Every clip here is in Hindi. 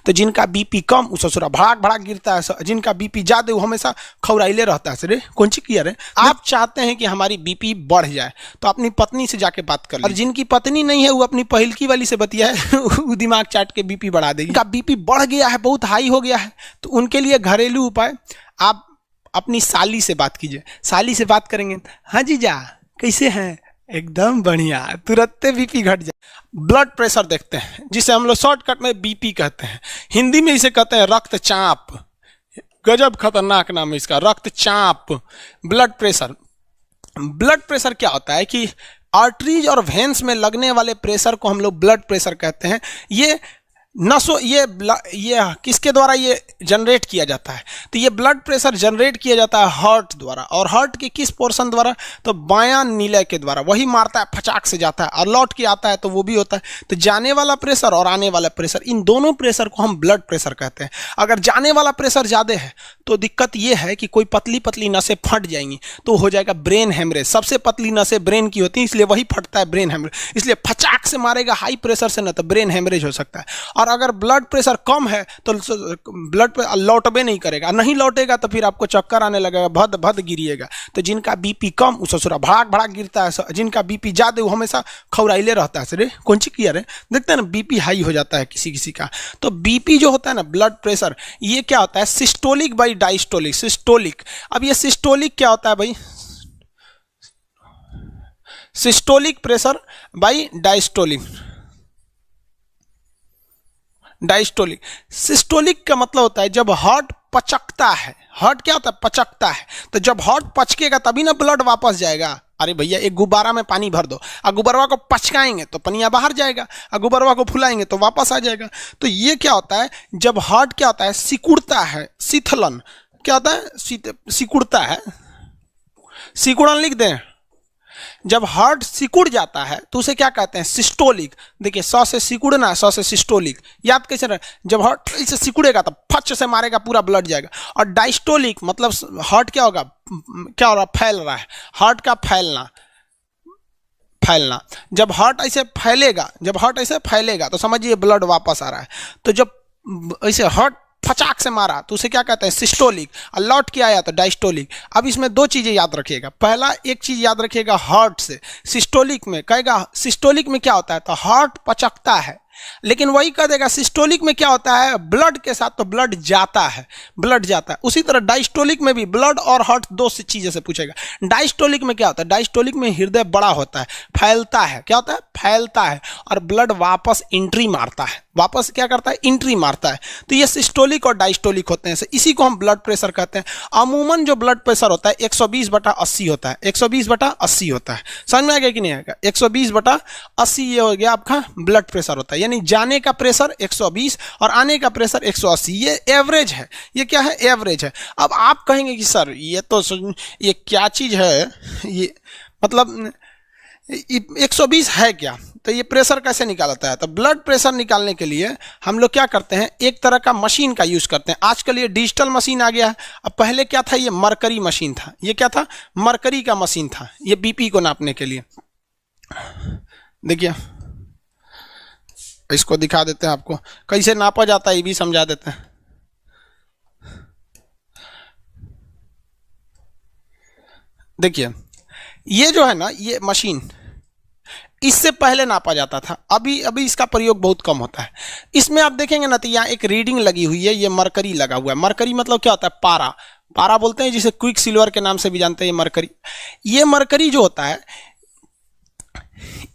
तो जिनका बीपी कम वो ससुरा भड़ाक भड़ाक गिरता है, जिनका बीपी ज्यादा वो हमेशा खौराइले रहता है। सर कौन सी किया रे, आप चाहते हैं कि हमारी बीपी बढ़ जाए तो अपनी पत्नी से जाके बात कर, और जिनकी पत्नी नहीं है वो अपनी पहिलकी वाली से बतिया है वो दिमाग चाट के बीपी बढ़ा देगी। उनका बीपी बढ़ गया है, बहुत हाई हो गया है, तो उनके लिए घरेलू उपाय, आप अपनी साली से बात कीजिए। साली से बात करेंगे, हाँ जीजा कैसे हैं, एकदम बढ़िया, तुरंत बीपी घट जाए। ब्लड प्रेशर देखते हैं, जिसे हम लोग शॉर्टकट में बीपी कहते हैं, हिंदी में इसे कहते हैं रक्तचाप। गजब खतरनाक नाम है इसका, रक्तचाप। ब्लड प्रेशर, ब्लड प्रेशर क्या होता है कि आर्टरीज और वेन्स में लगने वाले प्रेशर को हम लोग ब्लड प्रेशर कहते हैं। ये नसों, ये किसके द्वारा ये जनरेट किया जाता है, तो ये ब्लड प्रेशर जनरेट किया जाता है हार्ट द्वारा। और हार्ट के किस पोर्शन द्वारा, तो बायां नीले के द्वारा। वही मारता है, फचाक से जाता है और लौट के आता है, तो वो भी होता है। तो जाने वाला प्रेशर और आने वाला प्रेशर, इन दोनों प्रेशर को हम ब्लड प्रेशर कहते हैं। अगर जाने वाला प्रेशर ज़्यादा है तो दिक्कत ये है कि कोई पतली पतली नसें फट जाएंगी, तो हो जाएगा ब्रेन हेमरेज। सबसे पतली नसें ब्रेन की होती है, इसलिए वही फटता है, ब्रेन हेमरेज। इसलिए फचाक से मारेगा हाई प्रेशर से ना, तो ब्रेन हेमरेज हो सकता है। और अगर ब्लड प्रेशर कम है तो ब्लड प्रेशर लौटबे नहीं करेगा, नहीं लौटेगा तो फिर आपको चक्कर आने लगेगा, भद भद गिरिएगा। तो जिनका बीपी कम वो ससुरा भड़ाक भड़ाक गिरता है, जिनका बीपी ज्यादा वो हमेशा खौराइले रहता है। सर कौन सी किया रे, देखते हैं ना बीपी हाई हो जाता है किसी किसी का। तो बीपी जो होता है ना, ब्लड प्रेशर, ये क्या होता है, सिस्टोलिक बाई डायस्टोलिक। सिस्टोलिक, अब ये सिस्टोलिक क्या होता है भाई, systolic pressure by diastolic. Diastolic, systolic का मतलब होता है जब हार्ट पचकता है। हार्ट क्या होता है, पचकता है। तो जब हार्ट पचकेगा तभी ना ब्लड वापस जाएगा। अरे भैया एक गुब्बारा में पानी भर दो, और गुब्बारा को पचकाएंगे तो पनिया बाहर जाएगा, और गुब्बारा को फुलाएंगे तो वापस आ जाएगा। तो ये क्या होता है, जब हार्ट क्या होता है, सिकुड़ता है, शीतलन क्या होता है, सिकुड़ता है, सिकुड़न लिख दें। जब हार्ट सिकुड़ जाता है तो उसे क्या कहते हैं, सिस्टोलिक। देखिए सौ से सिकुड़ना, सौ से सिस्टोलिक, याद कैसे रहे, जब हार्ट इसे सिकुड़ेगा तो फच से मारेगा, पूरा ब्लड जाएगा। और डायस्टोलिक मतलब हार्ट क्या होगा, क्या हो रहा, फैल रहा है, हार्ट का फैलना, फैलना। जब हार्ट ऐसे फैलेगा, जब हार्ट ऐसे फैलेगा तो समझिए ब्लड वापस आ रहा है। तो जब ऐसे हार्ट फचाक से मारा तो उसे क्या कहते हैं, सिस्टोलिक, और लौट के आया तो डायस्टोलिक। अब इसमें दो चीजें याद रखिएगा। पहला एक चीज याद रखिएगा, हार्ट से सिस्टोलिक में कहेगा, सिस्टोलिक में क्या होता है, तो हार्ट पचकता है, लेकिन वही कह देगा सिस्टोलिक में क्या होता है, ब्लड के साथ तो ब्लड जाता है, ब्लड जाता है। उसी तरह डायस्टोलिक में भी ब्लड और हार्ट दो से चीजें से पूछेगा। डायस्टोलिक में क्या होता है, डायस्टोलिक में हृदय बड़ा होता है, फैलता है, क्या होता है, फैलता है, और ब्लड वापस एंट्री मारता है, वापस क्या करता है, एंट्री मारता है। तो ये सिस्टोलिक और डायस्टोलिक होते हैं, इसी को हम ब्लड प्रेशर कहते हैं। अमूमन जो ब्लड प्रेशर होता है 120/80 होता है, 120/80 होता है। समझ में आ गया कि नहीं आएगा, 120/80 ये हो गया आपका ब्लड प्रेशर होता है। यानी जाने का प्रेशर 120 और आने का प्रेशर 180, ये एवरेज है। ये क्या है, एवरेज है। अब आप कहेंगे कि सर ये तो ये क्या चीज है, ये मतलब 120 है क्या, तो ये प्रेशर कैसे निकालता है। तो ब्लड प्रेशर निकालने के लिए हम लोग क्या करते हैं, एक तरह का मशीन का यूज करते हैं। आजकल ये डिजिटल मशीन आ गया है। अब पहले क्या था, ये मरकरी मशीन था। ये क्या था, मरकरी का मशीन था, ये बीपी को नापने के लिए। देखिए इसको दिखा देते हैं आपको, कैसे नापा जाता है ये भी समझा देते हैं। देखिए ये जो है ना, ये मशीन इससे पहले नापा जाता था, अभी इसका प्रयोग बहुत कम होता है। इसमें आप देखेंगे ना तो यहाँ एक रीडिंग लगी हुई है, ये मरकरी लगा हुआ है। मरकरी मतलब क्या होता है, पारा, पारा बोलते हैं, जिसे क्विक सिल्वर के नाम से भी जानते हैं। ये मरकरी, ये मरकरी जो होता है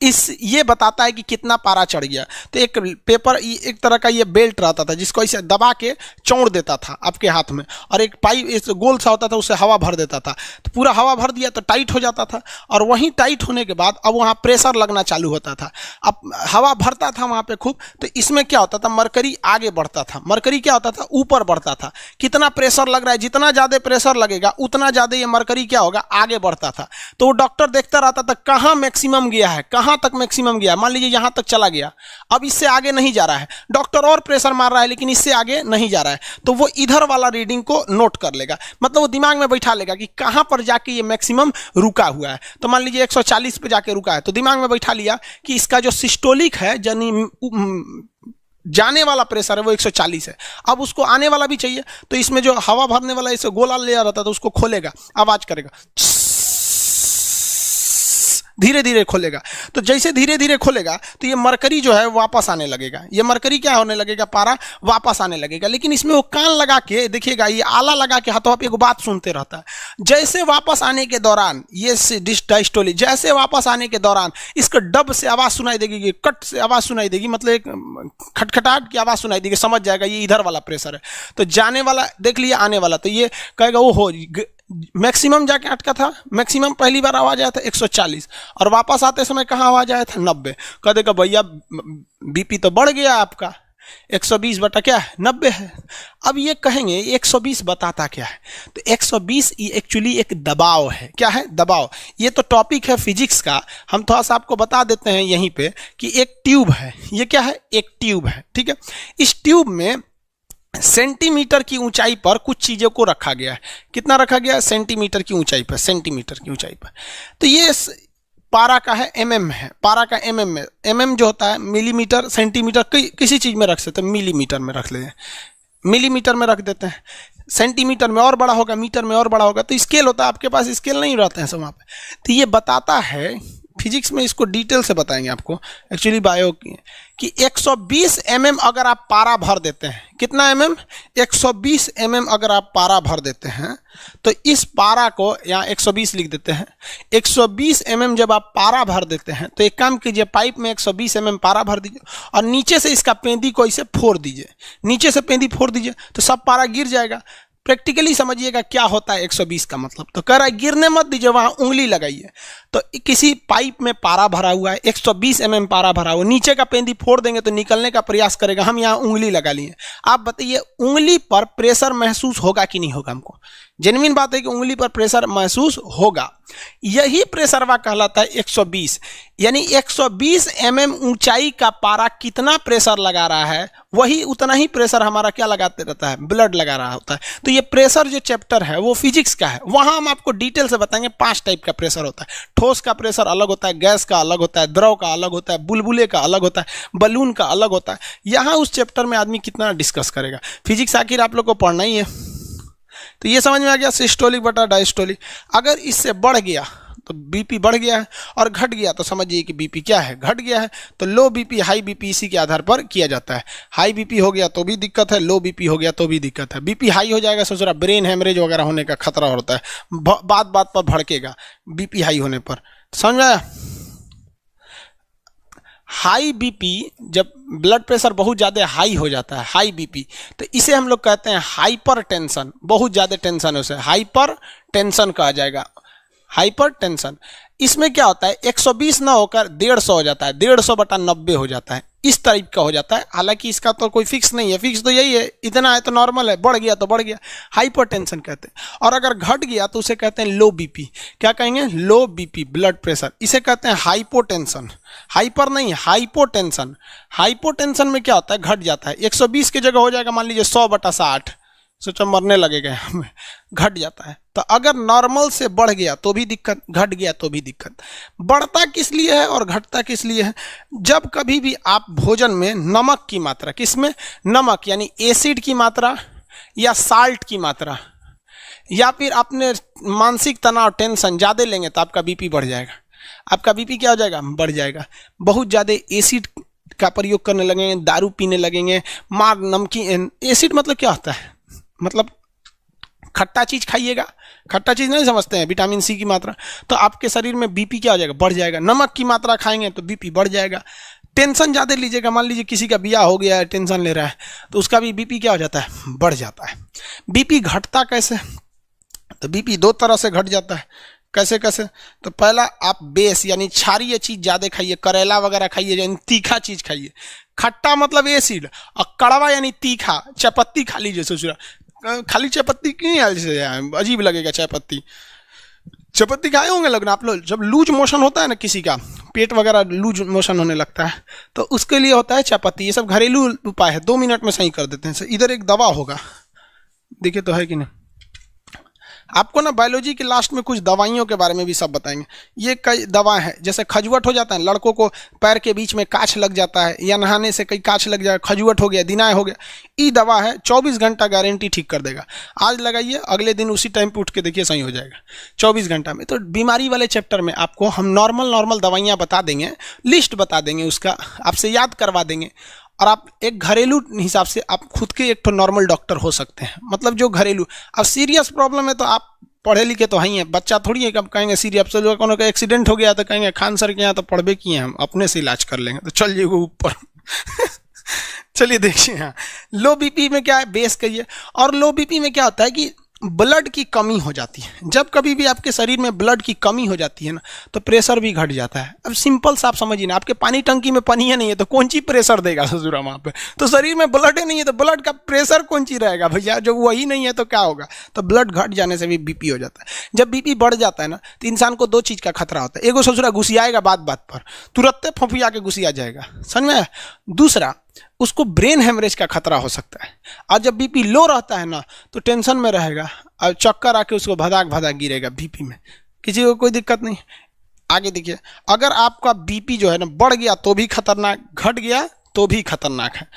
ये बताता है कि कितना पारा चढ़ गया। तो एक पेपर, एक तरह का ये बेल्ट रहता था जिसको ऐसे दबा के चौड़ देता था आपके हाथ में, और एक पाइप इस गोल सा होता था, उससे हवा भर देता था। तो पूरा हवा भर दिया तो टाइट हो जाता था, और वहीं टाइट होने के बाद अब वहाँ प्रेशर लगना चालू होता था। अब हवा भरता था वहाँ पे खूब, तो इसमें क्या होता था, मरकरी आगे बढ़ता था। मरकरी क्या होता था, ऊपर बढ़ता था। कितना प्रेशर लग रहा है, जितना ज़्यादा प्रेशर लगेगा उतना ज़्यादा ये मरकरी क्या होगा, आगे बढ़ता था। तो वो डॉक्टर देखता रहता था कहाँ मैक्सिमम गया है, कहाँ तक मैक्सिमम गया। मान लीजिए यहां तक चला गया, अब इससे आगे नहीं जा रहा है, डॉक्टर और प्रेशर मार रहा है लेकिन इससे आगे नहीं जा रहा है, तो वो इधर वाला रीडिंग को नोट कर लेगा। मतलब वो दिमाग में बैठा लेगा कि कहां पर जाके ये मैक्सिमम रुका हुआ है। तो मान लीजिए 140 पे जाके रुका है, तो दिमाग में बैठा लिया कि इसका जो सिस्टोलिक है, यानी जाने वाला प्रेशर है वो 140 है। अब उसको आने वाला भी चाहिए, तो इसमें जो हवा भरने वाला इसे गोला ले आ रहा था तो उसको खोलेगा, आवाज करेगा, धीरे धीरे खोलेगा। तो जैसे धीरे धीरे खोलेगा तो ये मरकरी जो है वापस आने लगेगा, ये मरकरी क्या होने लगेगा, पारा वापस आने लगेगा। लेकिन इसमें वो कान लगा के देखिएगा, ये आला लगा के हाथों आप एक बात सुनते रहता है। जैसे वापस आने के दौरान ये डायस्टोली, जैसे वापस आने के दौरान इसको डब से आवाज सुनाई देगी, कट से आवाज सुनाई देगी, मतलब एक खटखटाहट की आवाज सुनाई देगी, समझ जाएगा ये इधर वाला प्रेशर है। तो जाने वाला देख लिया, आने वाला तो ये कहेगा वो हो मैक्सिमम जाके अटका था, मैक्सिमम पहली बार आवाज आया था 140 और वापस आते समय कहाँ आवाज आया था 90। कह देगा भैया बीपी तो बढ़ गया आपका, 120 बटा क्या है 90 है। अब ये कहेंगे 120 बताता क्या है, तो 120 ये एक्चुअली एक दबाव है। क्या है, दबाव। ये तो टॉपिक है फिजिक्स का, हम थोड़ा सा आपको बता देते हैं यहीं पे कि एक ट्यूब है, ये क्या है, एक ट्यूब है, ठीक है। इस ट्यूब में सेंटीमीटर की ऊंचाई पर कुछ चीजों को रखा गया है। कितना रखा गया है, सेंटीमीटर की ऊंचाई पर, सेंटीमीटर की ऊंचाई पर। तो ये पारा का है, एमएम है, पारा का एमएम में, एमएम जो होता है मिलीमीटर, सेंटीमीटर, किसी चीज में रख सकते हैं, मिलीमीटर में रख लेते हैं, मिलीमीटर में रख देते हैं, सेंटीमीटर में और बड़ा होगा, मीटर में और बड़ा होगा। तो स्केल होता है, आपके पास स्केल नहीं रहते हैं सब वहाँ पे। तो ये बताता है, फिजिक्स में इसको डिटेल से बताएंगे आपको, एक्चुअली बायो की, कि 120 mm अगर आप पारा भर देते हैं, कितना mm, 120 mm अगर आप पारा भर देते हैं, तो इस पारा को यहाँ 120 लिख देते हैं। 120 mm जब आप पारा भर देते हैं तो एक काम कीजिए, पाइप में 120 mm पारा भर दीजिए और नीचे से इसका पेंदी को इसे फोड़ दीजिए, नीचे से पेंदी फोड़ दीजिए तो सब पारा गिर जाएगा। प्रैक्टिकली समझिएगा क्या होता है 120 का मतलब। तो कह रहा है गिरने मत दीजिए, वहां उंगली लगाइए। तो किसी पाइप में पारा भरा हुआ है, 120 mm पारा भरा हुआ, नीचे का पेंदी फोड़ देंगे तो निकलने का प्रयास करेगा, हम यहाँ उंगली लगा लिए। आप बताइए उंगली पर प्रेशर महसूस होगा कि नहीं होगा? हमको जेन्युइन बात है कि उंगली पर प्रेशर महसूस होगा। यही प्रेशरवा कहलाता है 120। यानी 120 mm ऊंचाई का पारा कितना प्रेशर लगा रहा है, वही उतना ही प्रेशर हमारा क्या लगाते रहता है, ब्लड लगा रहा होता है। तो ये प्रेशर जो चैप्टर है वो फिजिक्स का है, वहां हम आपको डिटेल से बताएंगे 5 टाइप का प्रेशर होता है। ठोस का प्रेशर अलग होता है, गैस का अलग होता है, द्रव का अलग होता है, बुलबुले का अलग होता है, बलून का अलग होता है। यहाँ उस चैप्टर में आदमी कितना डिस्कस करेगा, फिजिक्स आखिर आप लोग को पढ़ना ही है। तो ये समझ में आ गया सिस्टोलिक बटा डायस्टोलिक। अगर इससे बढ़ गया तो बीपी बढ़ गया है, और घट गया तो समझिए कि बीपी क्या है, घट गया है। तो लो बीपी हाई बीपी इसी के आधार पर किया जाता है। हाई बीपी हो गया तो भी दिक्कत है, लो बीपी हो गया तो भी दिक्कत है। बीपी हाई हो जाएगा सोच रहा ब्रेन हेमरेज वगैरह होने का खतरा होता है, बात बात पर भड़केगा बीपी हाई होने पर, समझ में आया। हाई बीपी, जब ब्लड प्रेशर बहुत ज़्यादा हाई हो जाता है, हाई बीपी, तो इसे हम लोग कहते हैं हाइपर टेंशन। बहुत ज़्यादा टेंशन है उसे हाइपर टेंशन कहा जाएगा, हाइपर टेंशन। इसमें क्या होता है 120 ना होकर 150 हो जाता है, 150 बटा 90 हो जाता है, इस टाइप का हो जाता है। हालांकि इसका तो कोई फिक्स नहीं है, फिक्स तो यही है, इतना है तो नॉर्मल है, बढ़ गया तो बढ़ गया, हाइपरटेंशन कहते हैं। और अगर घट गया तो उसे कहते हैं लो बीपी। क्या कहेंगे, लो बीपी ब्लड प्रेशर, इसे कहते हैं हाइपोटेंशन। हाइपर नहीं, हाइपोटेंशन। हाइपोटेंशन में क्या होता है, घट जाता है, 120 की जगह हो जाएगा मान लीजिए 100 बटा 60, सोचो मरने लगेगा हमें, घट जाता है। तो अगर नॉर्मल से बढ़ गया तो भी दिक्कत, घट गया तो भी दिक्कत। बढ़ता किस लिए है और घटता किस लिए है, जब कभी भी आप भोजन में नमक की मात्रा, किसमें, नमक यानी एसिड की मात्रा या साल्ट की मात्रा, या फिर अपने मानसिक तनाव टेंशन ज़्यादा लेंगे तो आपका बीपी बढ़ जाएगा। आपका बीपी क्या हो जाएगा, बढ़ जाएगा। बहुत ज़्यादा एसिड का प्रयोग करने लगेंगे, दारू पीने लगेंगे, मार नमकीन, एसिड मतलब क्या होता है, मतलब खट्टा चीज खाइएगा, खट्टा चीज नहीं समझते हैं, विटामिन सी की मात्रा, तो आपके शरीर में बीपी क्या हो जाएगा, बढ़ जाएगा। नमक की मात्रा खाएंगे तो बीपी बढ़ जाएगा। टेंशन ज़्यादा लीजिएगा, मान लीजिए किसी का ब्याह हो गया है, टेंशन ले रहा है, तो उसका भी बीपी क्या हो जाता है, बढ़ जाता है। बीपी घटता कैसे, तो बीपी 2 तरह से घट जाता है। कैसे कैसे, तो पहला आप बेस यानी क्षारीय चीज ज़्यादा खाइए, करेला वगैरह खाइए, यानी तीखा चीज खाइए। खट्टा मतलब एसिड, और कड़वा यानी तीखा, चायपत्ती खा लीजिए। सोच रहा खाली चायपत्ती क्यों यार, अजीब लगेगा चायपत्ती। चायपत्ती खाए होंगे लोग ना आप लोग, जब लूज मोशन होता है ना, किसी का पेट वगैरह लूज मोशन होने लगता है तो उसके लिए होता है चायपत्ती। ये सब घरेलू उपाय है, 2 मिनट में सही कर देते हैं। इधर एक दवा होगा, देखिए तो है कि नहीं, आपको ना बायोलॉजी के लास्ट में कुछ दवाइयों के बारे में भी सब बताएंगे। ये कई दवा है, जैसे खजुवट हो जाता है, लड़कों को पैर के बीच में काछ लग जाता है या नहाने से कई काछ लग जाए, खजुवट हो गया, दिनाय हो गया, ये दवा है 24 घंटा गारंटी ठीक कर देगा। आज लगाइए, अगले दिन उसी टाइम पे उठ के देखिए सही हो जाएगा 24 घंटा में। तो बीमारी वाले चैप्टर में आपको हम नॉर्मल दवाइयाँ बता देंगे, लिस्ट बता देंगे, उसका आपसे याद करवा देंगे, और आप एक घरेलू हिसाब से आप खुद के एक तो नॉर्मल डॉक्टर हो सकते हैं। मतलब जो घरेलू, अब सीरियस प्रॉब्लम है तो आप पढ़े लिखे तो ही हैं, बच्चा थोड़ी है, कब कहेंगे सीरियस, तो कोनो का एक्सीडेंट हो गया तो कहेंगे खान सर के यहाँ तो पढ़बे किए हम, अपने से इलाज कर लेंगे, तो चलिए वो ऊपर चलिए देखिए, हाँ लो बीपी में क्या है, बेस कहिए। और लो बीपी में क्या होता है कि ब्लड की कमी हो जाती है। जब कभी भी आपके शरीर में ब्लड की कमी हो जाती है ना, तो प्रेशर भी घट जाता है। अब सिंपल सा आप समझिए ना, आपके पानी टंकी में पानी ही नहीं है तो कौन चीज प्रेशर देगा ससुरा वहाँ पे, तो शरीर में ब्लड ही नहीं है तो ब्लड का प्रेशर कौन चीज रहेगा भैया, जो वही नहीं है तो क्या होगा। तो ब्लड घट जाने से भी बीपी हो जाता है। जब बीपी बढ़ जाता है ना, तो इंसान को दो चीज का खतरा होता है, एगो ससुरा घुसियाएगा बात बात पर, तुरंत फंफिया के घुसिया जाएगा, समझ में। दूसरा, उसको ब्रेन हेमरेज का खतरा हो सकता है। और जब बीपी लो रहता है ना, तो टेंशन में रहेगा और चक्कर आके उसको भदाक भदाक गिरेगा बीपी में, किसी को कोई दिक्कत नहीं। आगे देखिए, अगर आपका बीपी जो है ना बढ़ गया तो भी खतरनाक, घट गया तो भी खतरनाक है।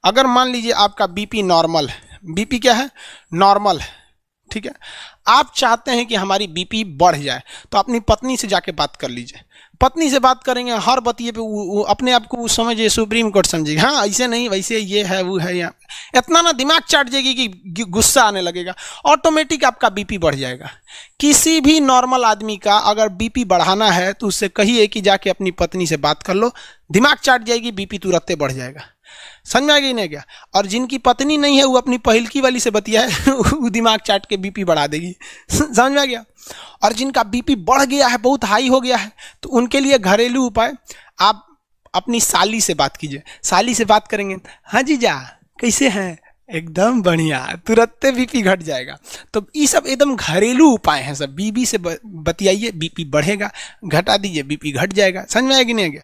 अगर मान लीजिए आपका बीपी नॉर्मल है, बीपी क्या है, नॉर्मल है, ठीक है, आप चाहते हैं कि हमारी बीपी बढ़ जाए, तो अपनी पत्नी से जाके बात कर लीजिए। पत्नी से बात करेंगे, हर बतिये पे वो अपने आप को समझिए सुप्रीम कोर्ट समझेगी, हाँ ऐसे नहीं वैसे ये है वो है, यहाँ इतना ना दिमाग चाट जाएगी कि गुस्सा आने लगेगा, ऑटोमेटिक आपका बीपी बढ़ जाएगा। किसी भी नॉर्मल आदमी का अगर बीपी बढ़ाना है तो उससे कहिए कि जाके अपनी पत्नी से बात कर लो, दिमाग चाट जाएगी, बीपी तुरंत बढ़ जाएगा। समझ में आ गई नहीं क्या। और जिनकी पत्नी नहीं है वो अपनी पहिलकी वाली से बतिया है वो दिमाग चाट के बीपी बढ़ा देगी, समझ में आ गया। और जिनका बीपी बढ़ गया है, बहुत हाई हो गया है, तो उनके लिए घरेलू उपाय, आप अपनी साली से बात कीजिए। साली से बात करेंगे, हाँ जीजा कैसे हैं, एकदम बढ़िया, तुरंत बीपी घट जाएगा। तो ये सब एकदम घरेलू उपाय हैं सब। बीबी से बतियाइए, बीपी बढ़ेगा, घटा दीजिए, बीपी घट जाएगा। समझ में आएगी नहीं आ गया।